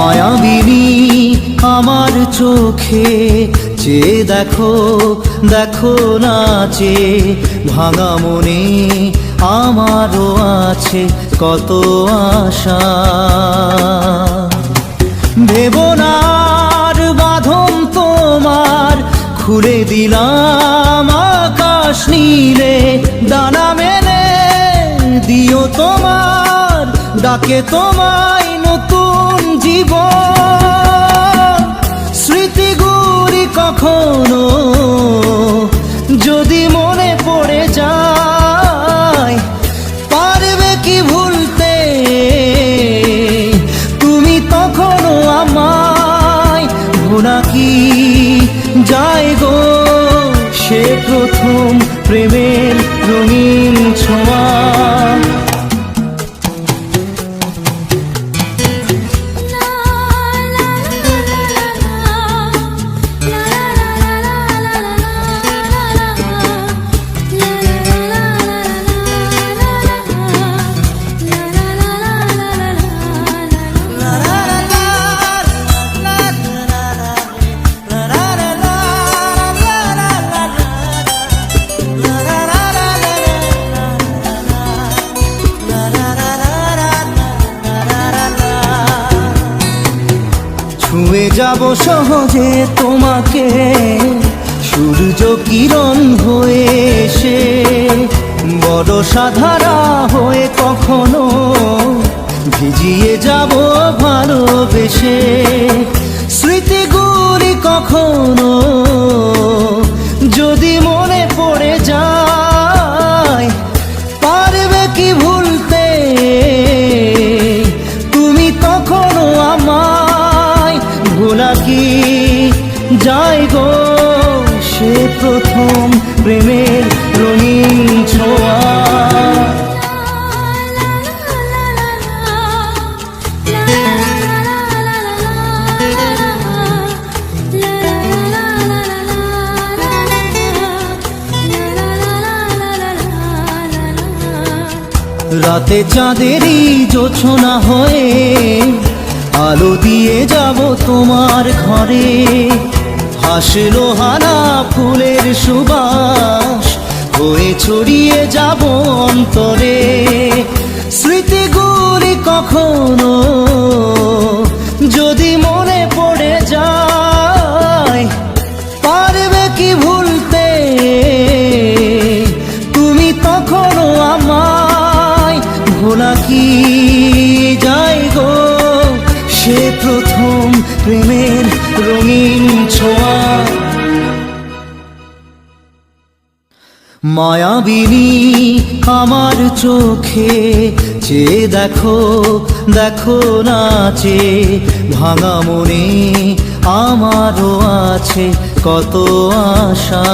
মায়াবিনী আমার চোখে চেয়ে দেখো দেখো নাচে ভাঙা মনে আমারও আছে কত আশা। ভেবনার বাঁধন তোমার খুলে দিলাম আকাশ নীলে, ডানা মেলে দিও তোমার ডাকে তোমায় নতুন জীবন। স্মৃতিগুলি কখনো যদি মনে পড়ে যায়, পারবে কি ভুলতে তুমি তখনও আমায়? ভোলা কি যায় গো সে প্রথম প্রেমের রঙিন ছোঁয়া। ছুঁয়ে যাব সহজে তোমাকে সূর্য কিরণ হয়ে এসে, বড় সাধারা হয়ে কখনো ভিজিয়ে যাব ভালোবেসে। স্মৃতিগুলি কখনো যদি মনে পড়ে যায়, পারবে কি ভুলতে তুমি তখনও আমায়? ভোলা কি যায় গো সে প্রথম প্রেমের রঙিন ছোঁয়া। রাতে চাঁদেরই জোছনা হয়ে আলো দিয়ে যাব তোমার ঘরে, হাসলো হানা ফুলের সুবাস হয়ে ছড়িয়ে যাব অন্তরে। স্মৃতিগুলি কখনো যদি মনে পড়ে যায়, পারবে কি ভুলতে তুমি তখনও আমায়? ভোলা কি যায় গো সে প্রথম প্রেমের রঙিন ছোঁয়া। মায়াবিনী আমার চোখে চেয়ে দেখো দেখো নাচে ভাঙা মনে আমারও আছে কত আশা।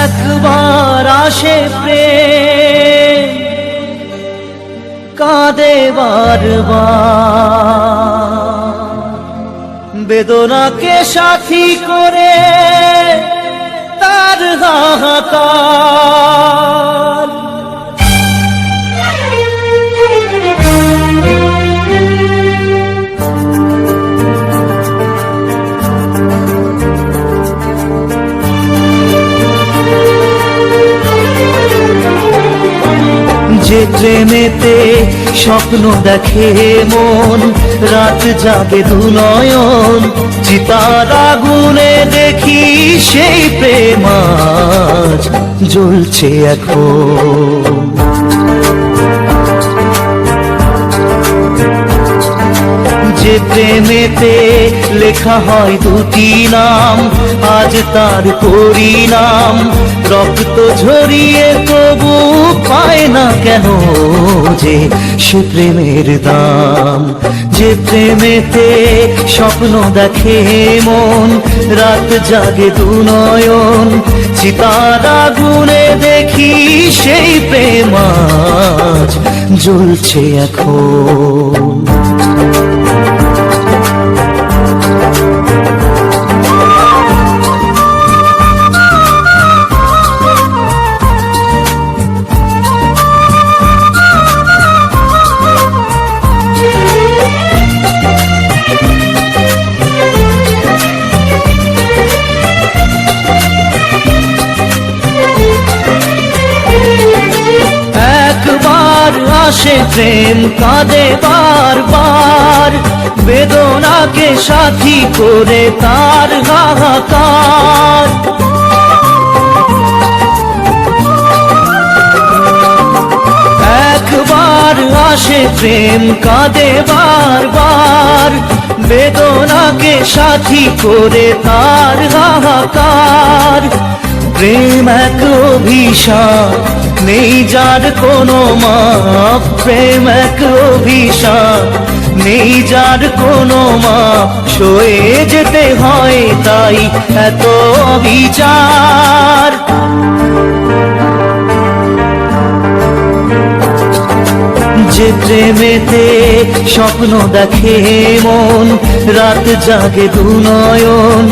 একবার আসে প্রেম কাঁদে বারবার, বেদনাকে সাথী করে তার হাহাকার। যে ট্রেনেতে স্বপ্ন দেখে মন, রাত জাগে দু নয়ন, চিতার আগুনে দেখি সেই প্রেম আজ জ্বলছে এখন। যে প্রেমেতে লেখা হয় দুটি নাম, আজ তার পরিণাম রক্ত ঝরিয়ে তবু পায় না কেন যে সে প্রেমের দাম। যে প্রেমেতে স্বপ্ন দেখে মন, রাত জাগে দু নয়ন, চিতার আগুনে দেখি সেই প্রেম আজ জ্বলছে এখন। আসে প্রেম কাঁদে বারবার, বেদনাকে সাথী করে তার হাহাকার। একবার আসে প্রেম কাঁদে বারবার, বেদনাকে সাথী করে তার হাহাকার। প্রেম এক অভিশাপ, নেই যার কোনো মাপ। প্রেম এক অভিশাপ, নেই যার কোনো মাপ। সয়ে যেতে হয় তাই এত বিচার। যে প্রেমেতে স্বপ্ন দেখে মন, রাত জাগে দু নয়ন,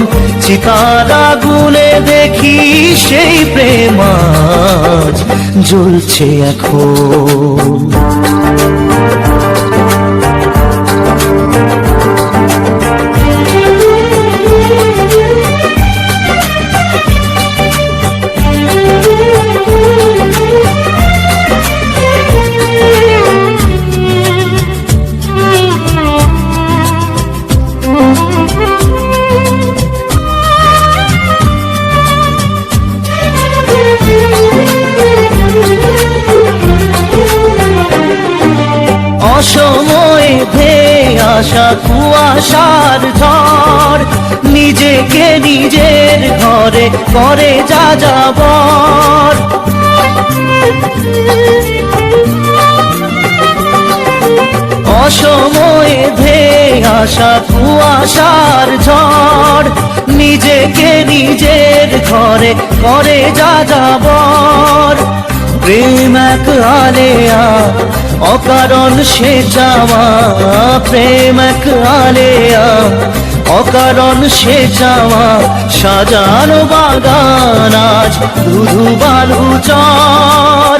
চিতার আগুনে দেখি সেই প্রেম আজ জ্বলছে এখন। অসময়ে ধেয়ে আসা কুয়াশার ঝড়, নিজেকে নিজের ঘরে করে যা যাবর। অসময়ে ধেয়ে আসা কুয়াশার ঝড়, নিজেকে নিজের ঘরে করে যা যাবর। প্রেম এক আলেয়া, অকারণ সে চাওয়া। প্রেম এক আলেয়া, অকারণ সে চাওয়া। সাজানো বাগান আজ ধুধু বালু চর।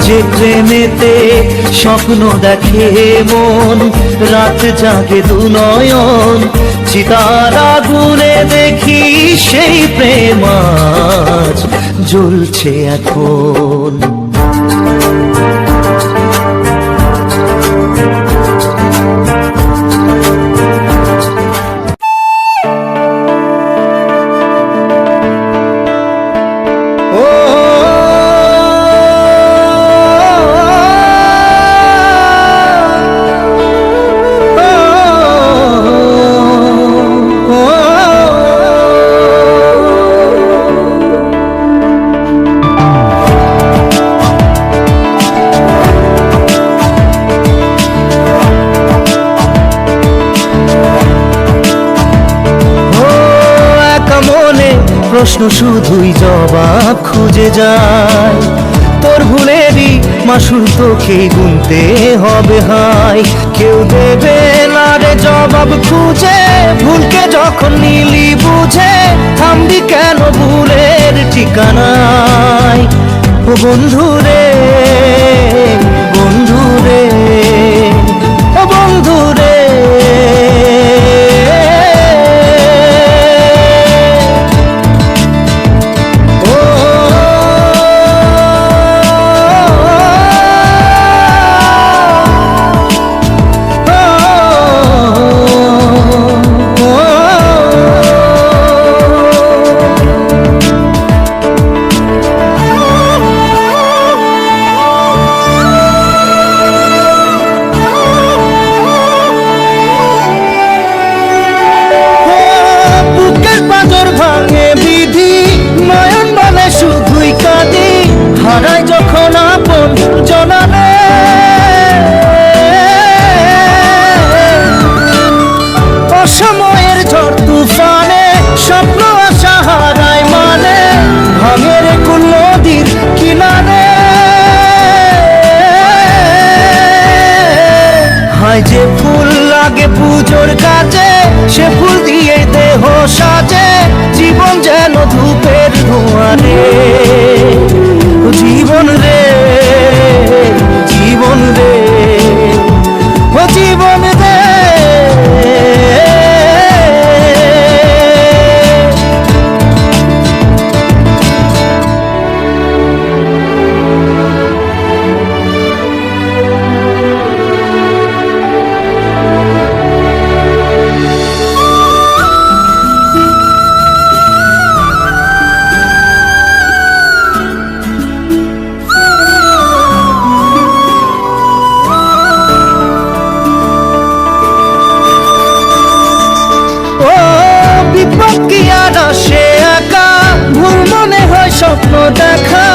যে প্রেমেতে স্বপ্ন দেখে মন, রাত জাগে দু নয়ন, চিতার আগুনে দেখি সেই প্রেম আজ জ্বলছে এখন। প্রশ্ন শুধুই জবাব খুঁজে যায়। তোর ভুলেরই মাসুল তোকে গুনতে হবে হায়। কেউ দেবে না রে জবাব খুঁজে, ভুলকে যখন নিলি বুঝে থামবি কেন ভুলের ঠিকানায়। ও বন্ধু রে, বন্ধু রে, ও বন্ধু রে। তাই যে ফুল লাগে পুজোর কাজে, সে ফুল দিয়ে দেহ সাজে, জীবন যেন ধূপের ধোঁয়ারে। জীবন রে, জীবন রে, ও জীবন রে। স্বপ্ন দেখা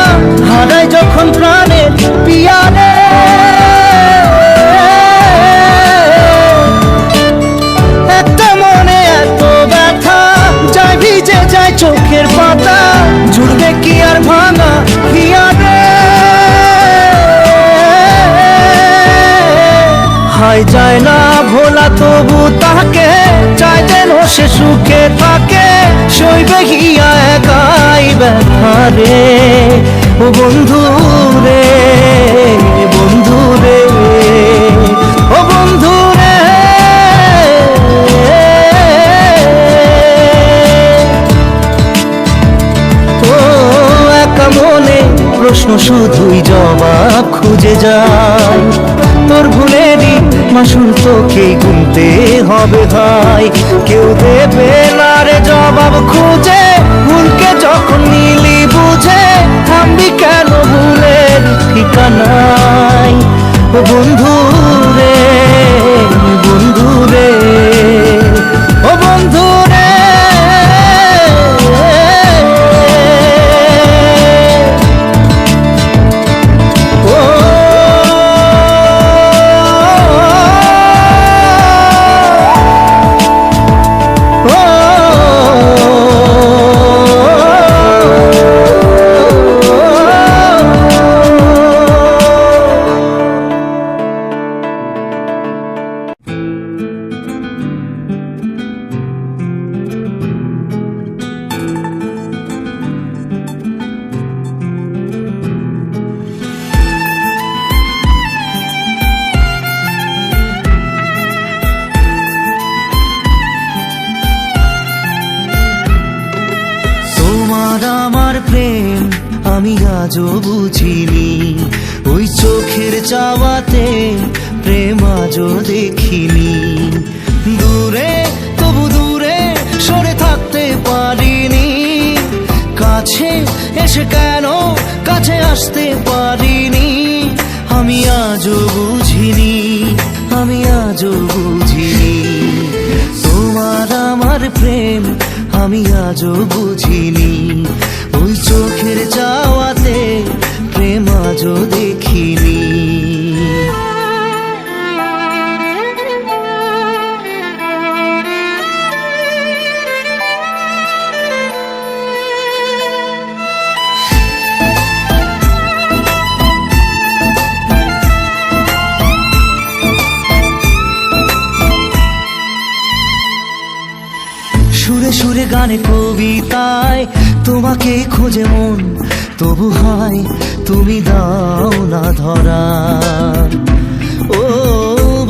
হারাই যখন প্রাণের পিয়ারে, একটা মনে এত ব্যথা, যায় ভিজে যায় চোখের পাতা, জুড়বে কি আর ভাঙা হিয়ারে। হাই যায় না ভোলা তবু তাকে, চাই যেন সে সুখে থাকে, সইবে হিয়া একাই ব্যথারে। ও বন্ধু রে, বন্ধু রে, ও বন্ধু রে। ও একা মনে প্রশ্ন শুধুই জবাব খুঁজে যায়, তোর ভুলেরই মাসুল তোকেই গুনতে হবে ভাই। কেউ দেবে না রে জবাব খুঁজে, ভুলকে যখন নিলি বুঝে, থামবি কেন ভুলের ঠিকানায়। ও বন্ধু রে, বন্ধু রে, ও বন্ধু রে। আমার প্রেম আমি আজও বুঝিনি, ওই চোখের চাওয়াতে প্রেম আজও দেখিনি। দূরে তবু দূরে সরে থাকতে পারিনি, কাছে এসে কেন কাছে আসতে পারিনি। আমি আজও বুঝিনি, আমি আজও বুঝিনি, তোমার আমার প্রেম আমি আজও বুঝিনি। ওই চোখের চাওয়াতে প্রেম আজও দেখিনি। সুরে সুরে গানে কবিতায় তোমাকে খোঁজে মন, তবু হয় তুমি দাও না ধরা। ও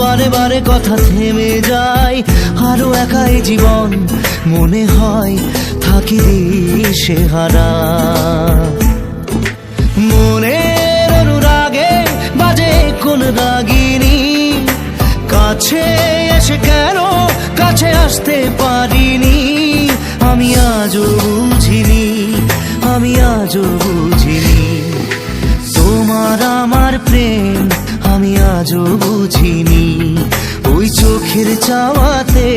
বারে বারে কথা থেমে যায়, আরো একাই জীবন মনে হয় থাকি সে হারা। মনের অনুরাগে বাজে কোন রাগিনী, কাছে এসে কেন কাছে আসতে পারিনি। আমি আজও বুঝিনি, আমি আজও বুঝিনি, তোমার আমার প্রেম আমি আজও বুঝিনি। ওই চোখের চাওয়াতে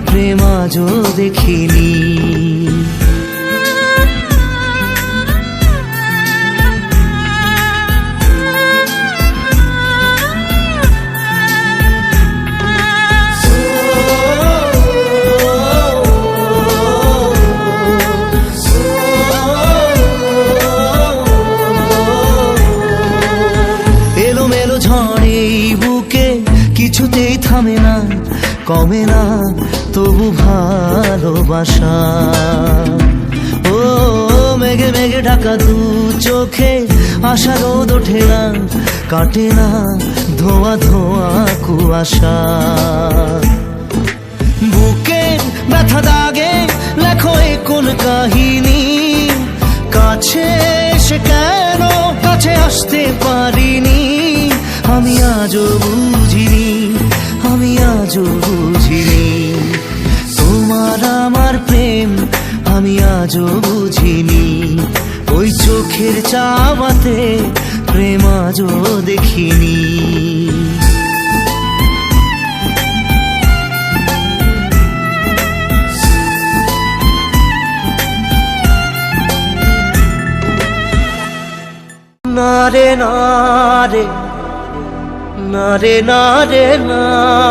প্রেম আজও দেখিনি। কিছুতেই থামে না, কমে না তবু ভালোবাসা। ও মেঘে মেঘে ঢাকা দু চোখে আশা রোদ ওঠে না, কাটে না ধোয়া ধোয়া কুয়াশা। বুকে ব্যথা দাগে লেখো এ কোন কাহিনী, কাছে এসে কেন কাছে আসতে পারিনি। আমি আজও বুঝিনি, আমি আজও বুঝিনি তোমার আমার প্রেম, আমি আজও বুঝিনি। ওই চোখের চাওয়াতে প্রেম আজও দেখিনি। নারে নারে নারে নারে নারে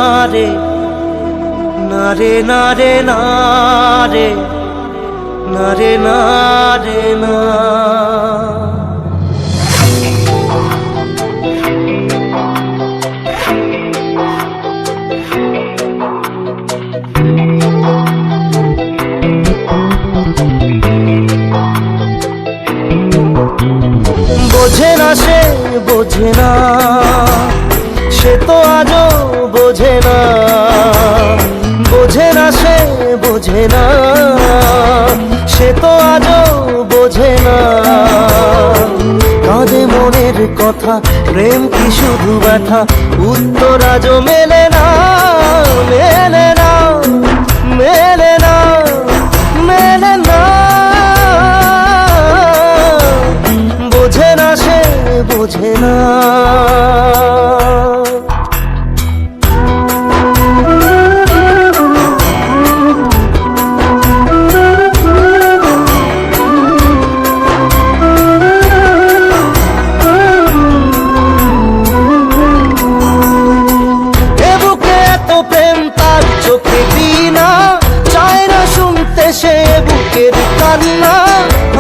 নারে নারে নারে নারে নারে না। বোঝে না সে বোঝে না, সে তো আজও বোঝে না। বোঝে না সে বোঝে না, সে তো আজও বোঝে না। কাঁদে মনের কথা, প্রেম কি শুধু ব্যথা, উত্তর আজও মেলে না, মেলে না, মেলে না, মেলে না। বোঝে না সে বোঝে না। চোখে দিনা চায় না শুনতে সে বুকের কান্না।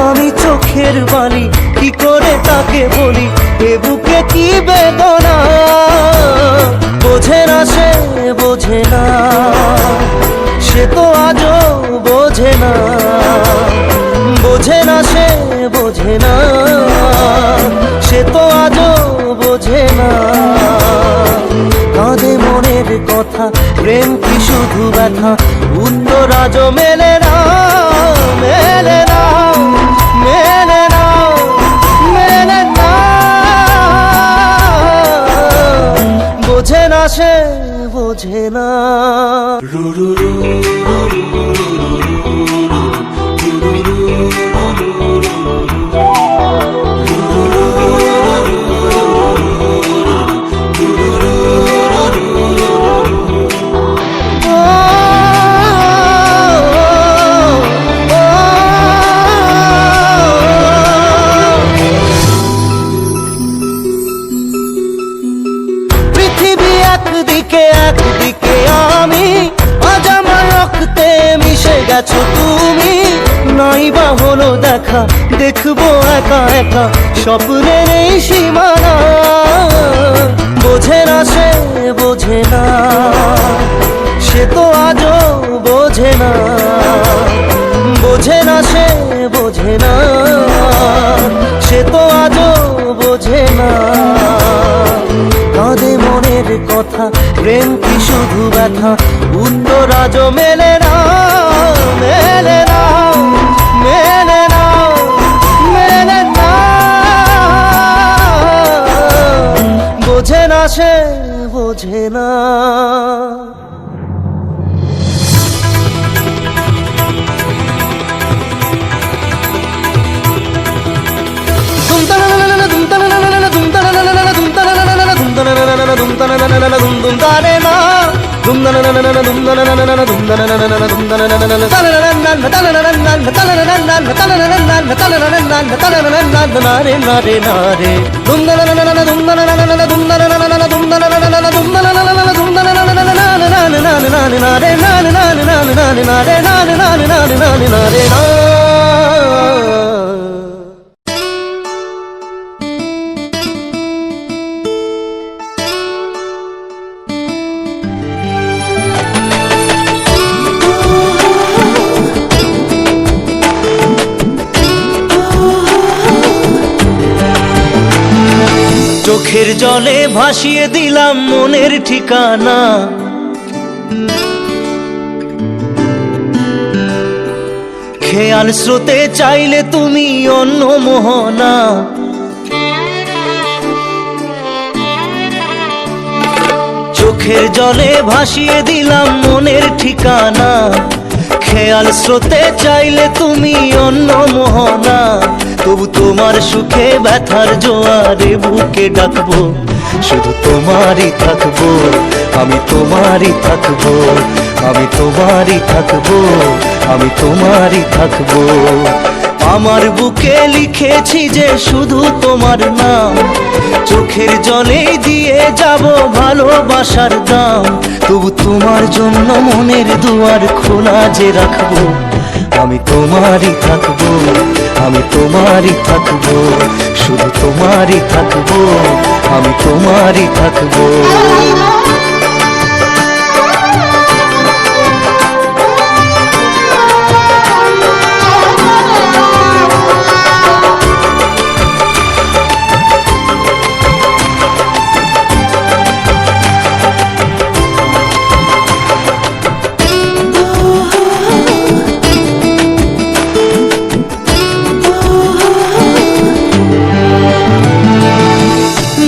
আমি চোখের বালি কি করে তাকে বলি, এ বুকে কি বেদনা। বোঝে না সে বোঝে না, সে তো আজও বোঝে না। বোঝে না সে বোঝে না, সে তো আজও বোঝে না। কাঁদে মনের কথা, প্রেম কি শুধু ব্যথা, উত্তর আজও মেলে না, মেলে না, মেলে না, মেলে না। বোঝে না সে বোঝে না। একদিকে আমি, আজ আমার রক্তে মিশে গেছো তুমি। নাই বা হলো দেখা, দেখবো একা একা স্বপ্নের এই সীমানা। বোঝে না সে বোঝে না, সে তো আজও বোঝে না। বোঝে না সে বোঝে না, সে তো আজও বোঝে না। কাঁদে মনের কথা, প্রেম কি শুধু ব্যথা, উত্তর আজও মেলে না, মেলে না, মেলে না, মেলে না। বোঝে না সে বোঝে না। চোখের জলে ভাসিয়ে দিলাম মনের ঠিকানা। খেয়াল স্রোতে চাইলে তুমি অন্য মোহনা। চোখের জলে ভাসিয়ে দিলাম মনের ঠিকানা। খেয়াল স্রোতে চাইলে তুমি অন্য মোহনা। তবু তোমার সুখে ব্যথার জোয়ারে বুকে ডাকবো, শুধু তোমারই থাকবো, আমি তোমারই থাকবো, আমি তোমারই থাকবো, আমি তোমারই থাকবো। আমার বুকে লিখেছি যে শুধু তোমার নাম, চোখের জলে দিয়ে যাব ভালোবাসার দাম। তবু তোমার জন্য মনের দুয়ার খোলা যে রাখবো, আমি তোমারই থাকবো, আমি তোমারই থাকবো, শুধু তোমারই থাকবো, আমি তোমারই থাকবো।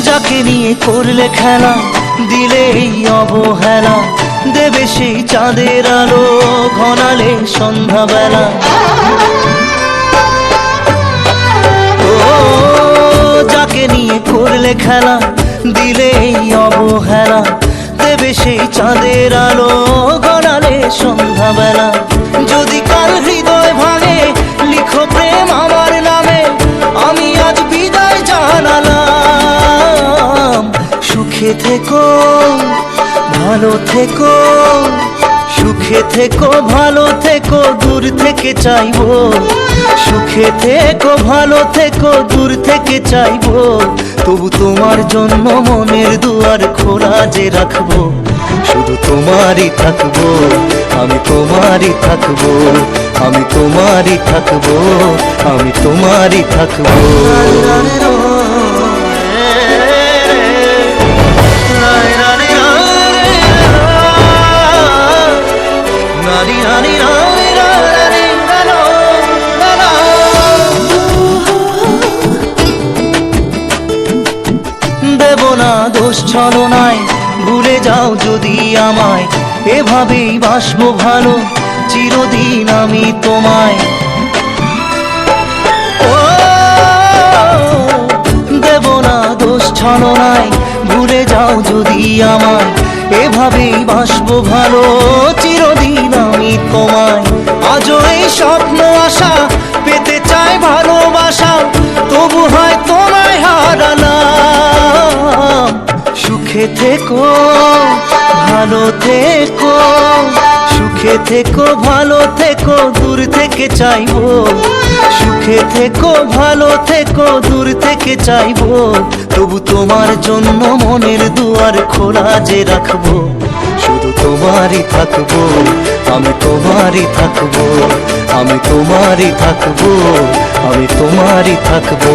যাকে নিয়ে করলে খেলা, দিলে এই অবহেলা, দেবে সেই চাঁদের আলো ঘনালে সন্ধ্যাবেলা। ও যাকে নিয়ে করলে খেলা, দিলে এই অবহেলা, দেবে সেই চাঁদের আলো ঘনালে সন্ধ্যাবেলা। যদি কাল হৃদয় ভাঙে লিখো প্রেম আমার নামে, আমি আজ বিদায় জানালাম। সুখে থেকো ভালো থেকো, সুখে থেকো ভালো থেকো, দূর থেকে চাইবো। সুখে থেকো ভালো থেকো, দূর থেকে চাইবো। তবু তোমার জন্য মনের দুয়ার খোলা যে রাখবো, শুধু তোমারই থাকবো, আমি তোমারই থাকবো, আমি তোমারই থাকবো, আমি তোমারই থাকবো। দেব না দোষ ছলনায়, ভুলে যাও যদি আমায়, এভাবেই বাসবো ভালো চিরদিন আমি তোমায়। ও দেব না দোষ ছলনায়, ভুলে যাও যদি আমায়, এভাবেই বাসবো ভালো চিরদিন আমি তোমায়। আজও এই স্বপ্ন আশা পেতে চাই ভালোবাসা, তবু হয় তোমায় হারালাম। সুখে থেকো ভালো থেকো, সুখে থেকো ভালো থেকো, দূর থেকে চাইবো। সুখে থেকো ভালো থেকো, দূর থেকে চাইবো। তবু তোমার জন্য মনের দুয়ার খোলা যে রাখবো, শুধু তোমারই থাকবো, আমি তোমারই থাকবো, আমি তোমারই থাকবো, আমি তোমারই থাকবো।